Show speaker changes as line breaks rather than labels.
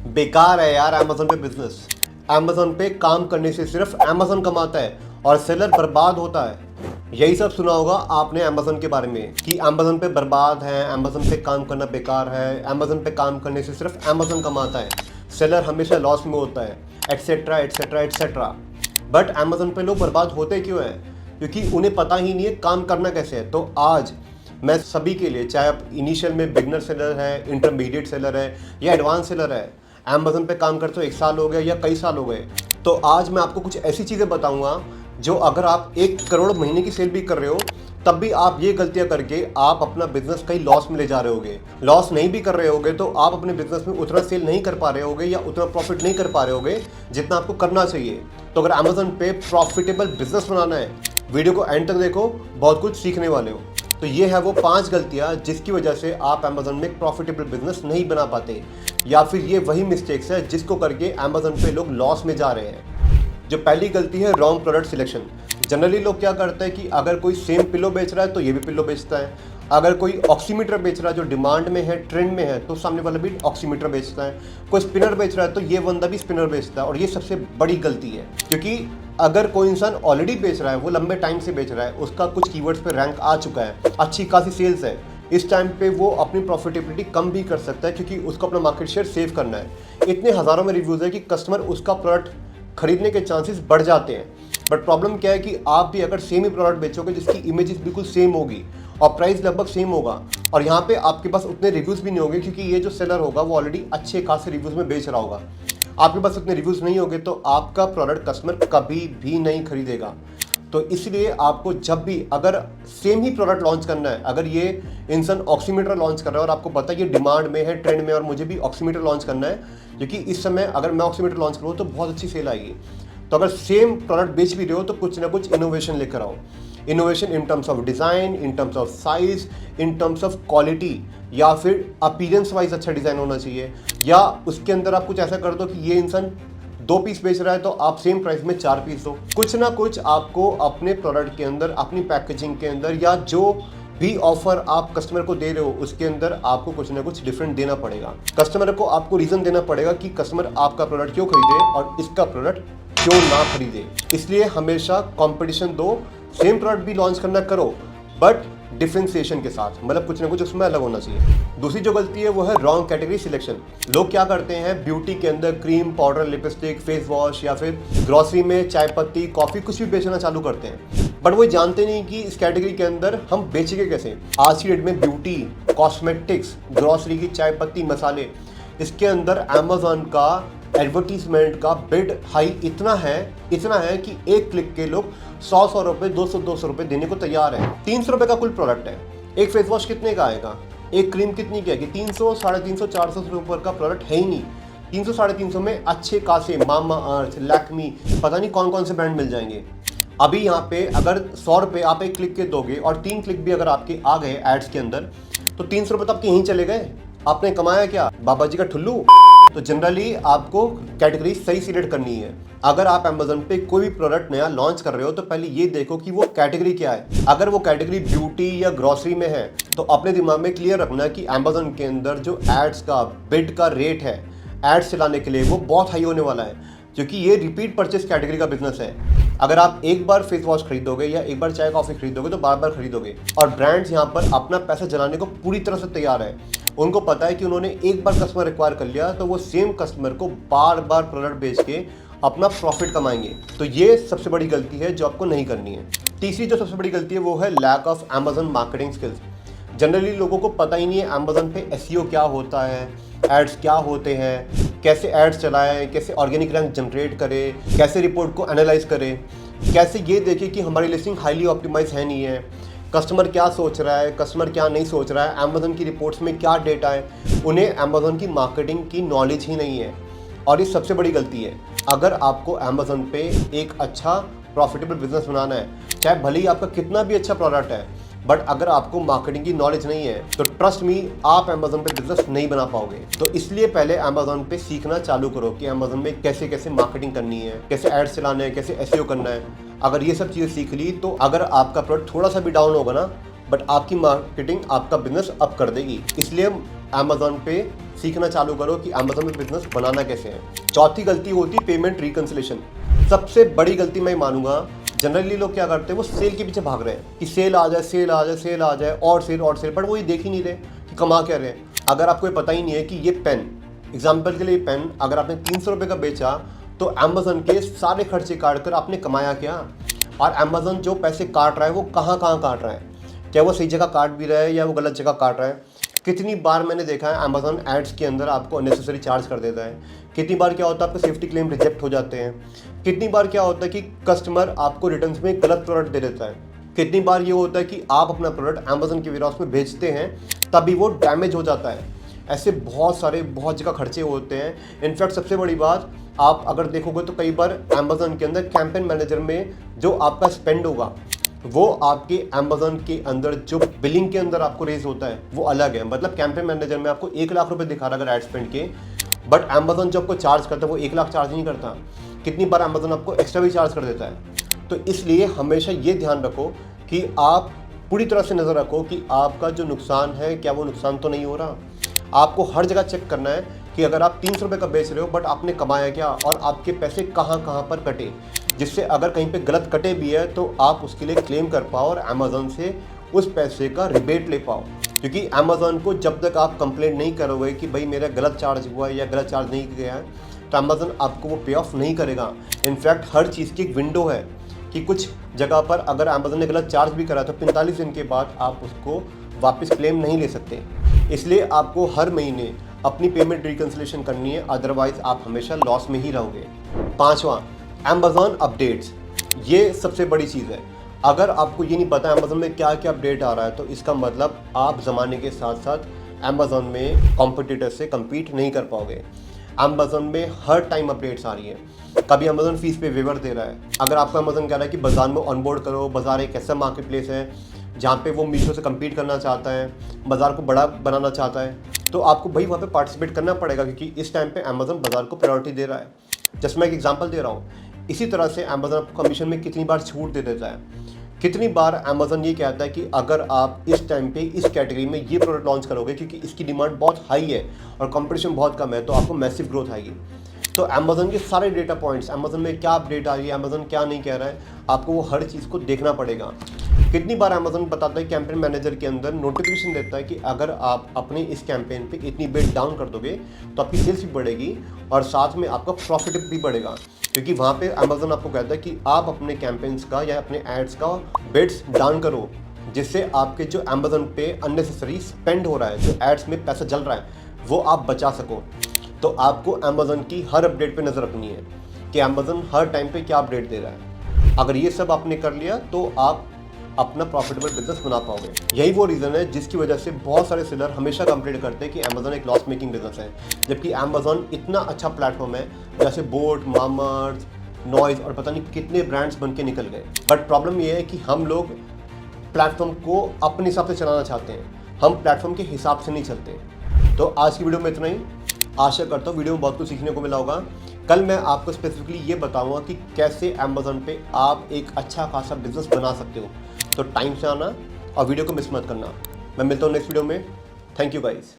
बेकार है यार अमेजोन पे बिजनेस। अमेजोन पे काम करने से सिर्फ अमेजोन कमाता है और सेलर बर्बाद होता है। यही सब सुना होगा आपने अमेजोन के बारे में कि अमेजोन पे बर्बाद है, अमेजोन पे काम करना बेकार है, अमेजोन पे काम करने से सिर्फ अमेजोन कमाता है, सेलर हमेशा लॉस में होता है, etcetera etcetera etcetera. But Amazon पे लोग बर्बाद होते क्यों हैं? क्योंकि उन्हें पता ही नहीं है काम करना कैसे है। तो आज मैं सभी के लिए, चाहे आप इनिशियल में बिगनर सेलर है, इंटरमीडिएट सेलर है या एडवांस सेलर है, अमेजोन पे काम करते हो 1 साल हो गया या कई साल हो गए, तो आज मैं आपको कुछ ऐसी चीज़ें बताऊंगा जो अगर आप 1 करोड़ महीने की सेल भी कर रहे हो तब भी आप ये गलतियां करके आप अपना बिजनेस कहीं लॉस में ले जा रहे होगे। लॉस नहीं भी कर रहे होगे तो आप अपने बिजनेस में उतना सेल नहीं कर पा रहे होगे या उतना प्रॉफिट नहीं कर पा रहे होगे जितना आपको करना चाहिए। तो अगर अमेजोन पे प्रॉफिटेबल बिजनेस बनाना है, वीडियो को एंड तक देखो, बहुत कुछ सीखने वाले हो। तो ये है वो 5 गलतियां जिसकी वजह से आप अमेजोन में प्रॉफिटेबल बिजनेस नहीं बना पाते, या फिर ये वही मिस्टेक्स है जिसको करके अमेजोन पे लोग लॉस में जा रहे हैं। जो पहली गलती है, रॉन्ग प्रोडक्ट सिलेक्शन। जनरली लोग क्या करते हैं कि अगर कोई सेम पिलो बेच रहा है तो ये भी पिलो बेचता है, अगर कोई ऑक्सीमीटर बेच रहा है जो डिमांड में है, ट्रेंड में है, तो सामने वाला भी ऑक्सीमीटर बेचता है, कोई स्पिनर बेच रहा है तो ये बंदा भी स्पिनर बेचता है। और ये सबसे बड़ी गलती है, क्योंकि अगर कोई इंसान ऑलरेडी बेच रहा है, वो लंबे टाइम से बेच रहा है, उसका कुछ कीवर्ड्स पे रैंक आ चुका है, अच्छी खासी सेल्स है, इस टाइम पे वो अपनी प्रॉफिटेबिलिटी कम भी कर सकता है क्योंकि उसको अपना मार्केट शेयर सेव करना है। इतने हज़ारों में रिव्यूज़ है कि कस्टमर उसका प्रोडक्ट खरीदने के चांसेस बढ़ जाते हैं। बट प्रॉब्लम क्या है कि आप भी अगर सेम ही प्रोडक्ट बेचोगे जिसकी इमेजेस बिल्कुल सेम होगी और प्राइस लगभग सेम होगा, और यहाँ पे आपके पास उतने रिव्यूज़ भी नहीं होंगे क्योंकि ये जो सेलर होगा वो ऑलरेडी अच्छे खासे रिव्यूज़ में बेच रहा होगा, आपके पास उतने रिव्यूज़ नहीं होंगे तो आपका प्रोडक्ट कस्टमर कभी भी नहीं खरीदेगा। तो इसलिए आपको जब भी अगर सेम ही प्रोडक्ट लॉन्च करना है, अगर ये इंसान ऑक्सीमीटर लॉन्च कर रहा है और आपको पता है ये डिमांड में है, ट्रेंड में, और मुझे भी ऑक्सीमीटर लॉन्च करना है क्योंकि इस समय अगर मैं ऑक्सीमीटर लॉन्च करूँ तो बहुत अच्छी सेल आएगी, तो अगर सेम प्रोडक्ट बेच भी रहे हो तो कुछ ना कुछ इनोवेशन लेकर आओ। Innovation in terms of design, in terms of size, in terms of quality, या फिर अपीयरेंस वाइज अच्छा डिज़ाइन होना चाहिए, या उसके अंदर आप कुछ ऐसा कर दो कि ये इंसान 2 पीस बेच रहा है तो आप सेम प्राइस में 4 पीस दो। कुछ ना कुछ आपको अपने प्रोडक्ट के अंदर, अपनी पैकेजिंग के अंदर, या जो भी ऑफर आप कस्टमर को दे रहे हो उसके अंदर आपको कुछ ना कुछ डिफरेंट देना पड़ेगा। कस्टमर को आपको रीज़न देना पड़ेगा कि कस्टमर आपका प्रोडक्ट क्यों खरीदे और इसका प्रोडक्ट क्यों ना खरीदे। इसलिए हमेशा कंपटीशन दो, सेम प्रोडक्ट भी लॉन्च करना करो बट डिफरेंशिएशन के साथ, मतलब कुछ ना कुछ उसमें अलग होना चाहिए। दूसरी जो गलती है वो है रॉन्ग कैटेगरी सिलेक्शन। लोग क्या करते हैं, ब्यूटी के अंदर cream, powder, lipstick, face wash, या फिर ग्रॉसरी में चाय पत्ती, कॉफ़ी, कुछ भी बेचना चालू करते हैं, बट वो जानते नहीं कि इस कैटेगरी के अंदर हम बेचेंगे कैसे। आज की डेट में ब्यूटी, कॉस्मेटिक्स, ग्रॉसरी की चाय पत्ती, मसाले, इसके अंदर अमेजोन का एडवर्टीजमेंट का बिड हाई इतना है कि एक क्लिक के लोग 100 रुपये, 200 रुपये देने को तैयार है। 300 रुपये का कुल प्रोडक्ट है। एक फेस वॉश कितने का आएगा, एक क्रीम कितनी की आएगी? 300, 350, 400 रुपये का प्रोडक्ट है ही नहीं। 300, 350 में अच्छे खासे मामा अर्थ, लैक्मी, पता नहीं कौन कौन से ब्रांड मिल जाएंगे। अभी यहाँ पे अगर 100 रुपये आप एक क्लिक के दोगे और 3 क्लिक भी अगर आपके आ गए एड्स के अंदर, तो 300 रुपये तो आपके यहीं चले गए। आपने कमाया क्या, बाबा जी का ठुल्लू? तो जनरली आपको कैटेगरी सही सिलेक्ट करनी है। अगर आप अमेजोन पे कोई भी प्रोडक्ट नया लॉन्च कर रहे हो तो पहले ये देखो कि वो कैटेगरी क्या है। अगर वो कैटेगरी ब्यूटी या ग्रॉसरी में है तो अपने दिमाग में क्लियर रखना कि अमेजोन के अंदर जो एड्स का बिड का रेट है एड्स चलाने के लिए वो बहुत हाई होने वाला है, क्योंकि ये रिपीट परचेस कैटेगरी का बिजनेस है। अगर आप एक बार फेस वॉश खरीदोगे या एक बार चाय कॉफ़ी खरीदोगे तो बार बार खरीदोगे, और ब्रांड्स यहाँ पर अपना पैसा जलाने को पूरी तरह से तैयार है। उनको पता है कि उन्होंने एक बार कस्टमर एक्वायर कर लिया तो वो सेम कस्टमर को बार बार प्रोडक्ट बेच के अपना प्रॉफिट कमाएंगे। तो ये सबसे बड़ी गलती है जो आपको नहीं करनी है। तीसरी जो सबसे बड़ी गलती है वो है lack of Amazon marketing skills. Generally लोगों को पता ही नहीं है अमेजोन पे एसईओ क्या होता है, एड्स क्या होते हैं, कैसे एड्स चलाएं, कैसे ऑर्गेनिक रैंक जनरेट करें, कैसे रिपोर्ट को एनालाइज करें, कैसे ये देखें कि हमारी लिस्टिंग हाईली ऑप्टिमाइज है नहीं है, कस्टमर क्या सोच रहा है, कस्टमर क्या नहीं सोच रहा है, अमेजोन की रिपोर्ट्स में क्या डेटा है। उन्हें अमेजोन की मार्केटिंग की नॉलेज ही नहीं है, और ये सबसे बड़ी गलती है। अगर आपको अमेजोन पे एक अच्छा प्रॉफिटेबल बिजनेस बनाना है, चाहे भले ही आपका कितना भी अच्छा प्रोडक्ट है, बट अगर आपको मार्केटिंग की नॉलेज नहीं है तो ट्रस्ट मी आप अमेजोन पे बिजनेस नहीं बना पाओगे। तो इसलिए पहले अमेजोन पे सीखना चालू करो कि अमेजोन में कैसे कैसे मार्केटिंग करनी है, कैसे एड्स चलाना है, कैसे एसईओ करना है। अगर ये सब चीज़ें सीख ली तो अगर आपका प्रोडक्ट थोड़ा सा भी डाउन होगा ना, बट आपकी मार्केटिंग आपका बिजनेस अप कर देगी। इसलिए अमेजोन पे सीखना चालू करो कि अमेजोन में बिजनेस बनाना कैसे है। चौथी गलती होती है पेमेंट रिकंसिलेशन। सबसे बड़ी गलती मैं मानूंगा, जनरली लोग क्या करते हैं, वो सेल के पीछे भाग रहे हैं कि सेल आ जाए, सेल आ जाए, सेल आ जाए, और सेल, बट वो ये देख ही नहीं रहे कि कमा क्या रहे हैं। अगर आपको ये पता ही नहीं है कि ये पेन, एग्जाम्पल के लिए पेन अगर आपने 300 रुपये का बेचा तो अमेजन के सारे खर्चे काट कर आपने कमाया क्या, और अमेजन जो पैसे काट रहा है वो कहाँ कहाँ काट रहा है, क्या वो सही जगह काट भी रहा है या वो गलत जगह काट रहा है। कितनी बार मैंने देखा है अमेजन एड्स के अंदर आपको अननेसेसरी चार्ज कर देता है। कितनी बार क्या होता है आपके सेफ्टी क्लेम रिजेक्ट हो जाते हैं। कितनी बार क्या होता है कि कस्टमर आपको रिटर्न में गलत प्रोडक्ट दे देता है। कितनी बार ये होता है कि आप अपना प्रोडक्ट अमेजन के वेयरहाउस में भेजते हैं तभी वो डैमेज हो जाता है। ऐसे बहुत जगह खर्चे होते हैं। इनफैक्ट सबसे बड़ी बात, आप अगर देखोगे तो कई बार अमेजन के अंदर कैंपेन मैनेजर में जो आपका स्पेंड होगा वो आपके अमेजन के अंदर जो बिलिंग के अंदर आपको रेज होता है वो अलग है। मतलब कैंपेन मैनेजर में आपको 1 लाख रुपए दिखा रहा है अगर एड स्पेंड के, बट अमेजन जो आपको चार्ज करता है वो 1 लाख चार्ज नहीं करता। कितनी बार अमेजन आपको एक्स्ट्रा भी चार्ज कर देता है। तो इसलिए हमेशा ये ध्यान रखो कि आप पूरी तरह से नज़र रखो कि आपका जो नुकसान है क्या वो नुकसान तो नहीं हो रहा। आपको हर जगह चेक करना है कि अगर आप 300 रुपये का बेच रहे हो बट आपने कमाया क्या और आपके पैसे कहाँ कहाँ पर कटे, जिससे अगर कहीं पे गलत कटे भी है तो आप उसके लिए क्लेम कर पाओ और अमेजन से उस पैसे का रिबेट ले पाओ। क्योंकि अमेजन को जब तक आप कंप्लेंट नहीं करोगे कि भाई मेरा गलत चार्ज हुआ है या गलत चार्ज नहीं किया है, तो अमेजन आपको वो पे ऑफ नहीं करेगा। इनफैक्ट हर चीज़ की एक विंडो है कि कुछ जगह पर अगर अमेजन ने गलत चार्ज भी करा तो 45 दिन के बाद आप उसको वापस क्लेम नहीं ले सकते। इसलिए आपको हर महीने अपनी पेमेंट रिकंसिलेशन करनी है, अदरवाइज आप हमेशा लॉस में ही रहोगे। 5वां, अमेजन अपडेट्स। ये सबसे बड़ी चीज़ है। अगर आपको ये नहीं पता अमेजन में क्या क्या अपडेट आ रहा है तो इसका मतलब आप ज़माने के साथ साथ अमेजन में कॉम्पिटिटर से कम्पीट नहीं कर पाओगे। अमेजन में हर टाइम अपडेट्स आ रही है। कभी अमेजन फीस पे वेवर दे रहा है। अगर आपको अमेजन कह रहा है कि बाजार में ऑनबोर्ड करो, बाजार एक ऐसा मार्केट प्लेस है जहाँ पे वो मीशो से कम्पीट करना चाहता है, बाज़ार को बड़ा बनाना चाहता है, तो आपको भाई वहाँ पे पार्टिसिपेट करना पड़ेगा क्योंकि इस टाइम पे अमेजन बाज़ार को प्रायोरिटी दे रहा है। जस्ट मैं एक एग्जांपल दे रहा हूँ। इसी तरह से अमेजन आपको कमीशन में कितनी बार छूट दे देता है। कितनी बार अमेजन ये कहता है कि अगर आप इस टाइम पे इस कैटेगरी में ये प्रोडक्ट लॉन्च करोगे क्योंकि इसकी डिमांड बहुत हाई है और कंपटीशन बहुत कम है तो आपको मैसिव ग्रोथ आएगी। तो अमेजन के सारे डेटा पॉइंट्स, अमेजन में क्या अपडेट आ रही है, अमेजन क्या नहीं कह रहा है, आपको वो हर चीज़ को देखना पड़ेगा। कितनी बार अमेजन बताता है कैंपेन मैनेजर के अंदर नोटिफिकेशन देता है कि अगर आप अपने इस कैंपेन पे इतनी बेट डाउन कर दोगे तो आपकी सेल्स भी बढ़ेगी और साथ में आपका प्रॉफिट भी बढ़ेगा। क्योंकि वहाँ पे अमेजन आपको कहता है कि आप अपने कैंपेन्स का या अपने एड्स का बेट्स डाउन करो, जिससे आपके जो अमेजन पे अननेसेसरी स्पेंड हो रहा है, जो एड्स में पैसा जल रहा है, वो आप बचा सको। तो आपको अमेजन की हर अपडेट पे नज़र रखनी है कि अमेजन हर टाइम पे क्या अपडेट दे रहा है। अगर ये सब आपने कर लिया तो आप अपना प्रॉफिटेबल बिजनेस बना पाओगे। यही वो रीज़न है जिसकी वजह से बहुत सारे सेलर हमेशा कंप्लेंट करते हैं कि अमेजन एक लॉस मेकिंग बिजनेस है, जबकि अमेजन इतना अच्छा प्लेटफॉर्म है। जैसे बोट, मामाअर्थ, नॉइज़ और पता नहीं कितने ब्रांड्स बन के निकल गए। बट प्रॉब्लम ये है कि हम लोग प्लेटफॉर्म को अपने हिसाब से चलाना चाहते हैं, हम प्लेटफॉर्म के हिसाब से नहीं चलते। तो आज की वीडियो में इतना ही। आशा करता हूँ वीडियो में बहुत कुछ सीखने को मिला होगा। कल मैं आपको स्पेसिफिकली ये बताऊंगा कि कैसे अमेजन पे आप एक अच्छा खासा बिजनेस बना सकते हो। तो टाइम से आना और वीडियो को मिस मत करना। मैं मिलता हूँ नेक्स्ट वीडियो में। Thank you guys.